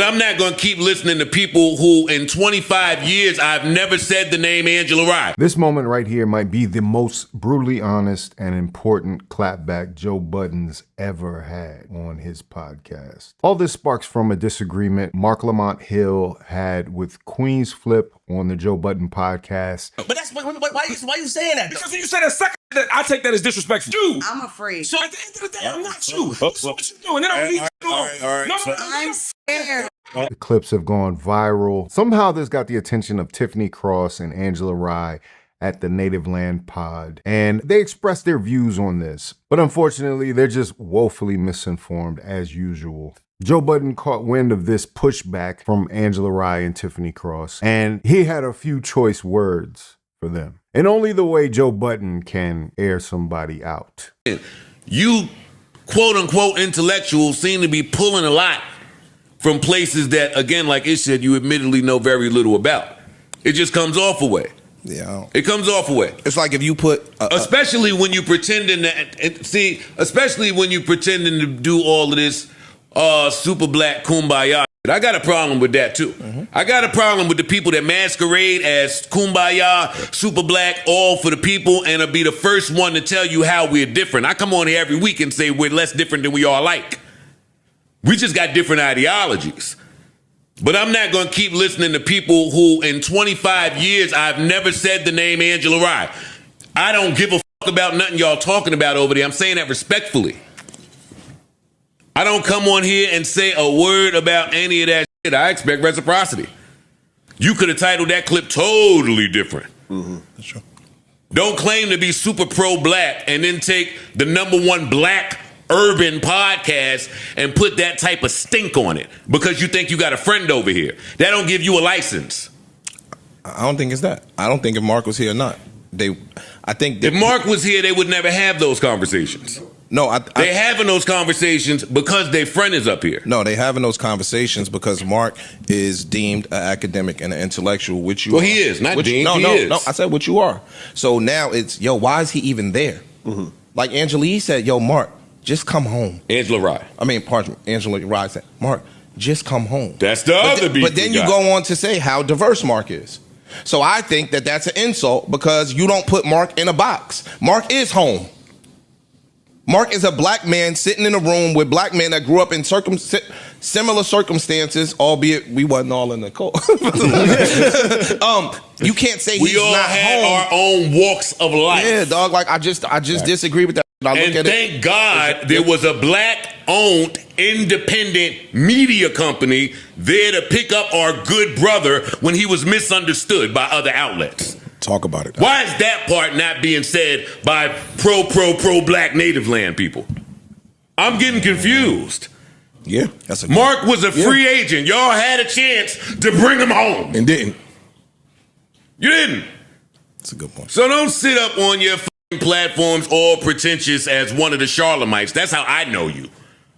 But I'm not going to keep listening to people who in 25 years, I've never said the name Angela Rye. This moment right here might be the most brutally honest and important clapback Joe Budden's ever had on his podcast. All this sparks from a disagreement Mark Lamont Hill had with Queen's Flip on the Joe Budden podcast. But that's why you saying that? Because when you say that second, I take that as disrespectful. Dude, I'm afraid. so at the end of the day, I'm not you. This is what you doing. Then I'm leaving you alone. No. I'm scared. The clips have gone viral. Somehow this got the attention of Tiffany Cross and Angela Rye at the Native Land Pod, and they expressed their views on this. But unfortunately, they're just woefully misinformed as usual. Joe Budden caught wind of this pushback from Angela Rye and Tiffany Cross, and he had a few choice words for them. And only the way Joe Budden can air somebody out. You quote-unquote intellectuals seem to be pulling a lot from places that, again, like it said, you admittedly know very little about. It just comes off a way. Yeah. It comes off a way. It's like if you put... especially when you pretending to... especially when you pretending to do all of this super black kumbaya. I got a problem with that, too. Mm-hmm. I got a problem with the people that masquerade as kumbaya, super black, all for the people, and will be the first one to tell you how we're different. I come on here every week and say we're less different than we are alike. We just got different ideologies. But I'm not going to keep listening to people who in 25 years, I've never said the name Angela Rye. I don't give a fuck about nothing y'all talking about over there. I'm saying that respectfully. I don't come on here and say a word about any of that shit. I expect reciprocity. You could have titled that clip totally different. Mm-hmm. That's true. Don't claim to be super pro-black and then take the #1 black urban podcast and put that type of stink on it because you think you got a friend over here. That don't give you a license. I don't think it's that. I don't think if Mark was here or not. I think if Mark was here, they would never have those conversations. No, they having those conversations because their friend is up here. No, they having those conversations because Mark is deemed an academic and an intellectual, which you well, are. He is, not deemed, no, he no, is. No, I said what you are. So now it's, yo, why is he even there? Mm-hmm. Like Angela Yee said, yo, Mark, just come home. Angela Rye. Pardon me, Angela Rye said, Mark, just come home. That's the other beef. But then you go on to say how diverse Mark is. So I think that that's an insult because you don't put Mark in a box. Mark is home. Mark is a black man sitting in a room with black men that grew up in similar circumstances, albeit we wasn't all in the cult. You can't say he's all not had home. our own walks of life. Yeah, dog. Like I just disagree with that. And thank God there was a black-owned, independent media company there to pick up our good brother when he was misunderstood by other outlets. Talk about it. Why is that part not being said by pro-black native land people? I'm getting confused. Yeah, Mark was a free agent. Y'all had a chance to bring him home. And didn't. You didn't. That's a good point. So don't sit up on your platforms all pretentious as one of the Charlemites. That's how I know you.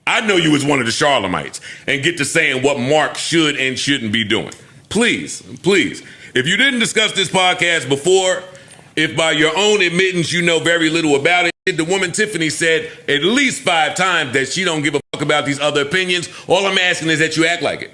I know you as one of the Charlemites and get to saying what Mark should and shouldn't be doing. Please. If you didn't discuss this podcast before, if by your own admittance you know very little about it, the woman Tiffany said at least 5 times that she don't give a fuck about these other opinions. All I'm asking is that you act like it.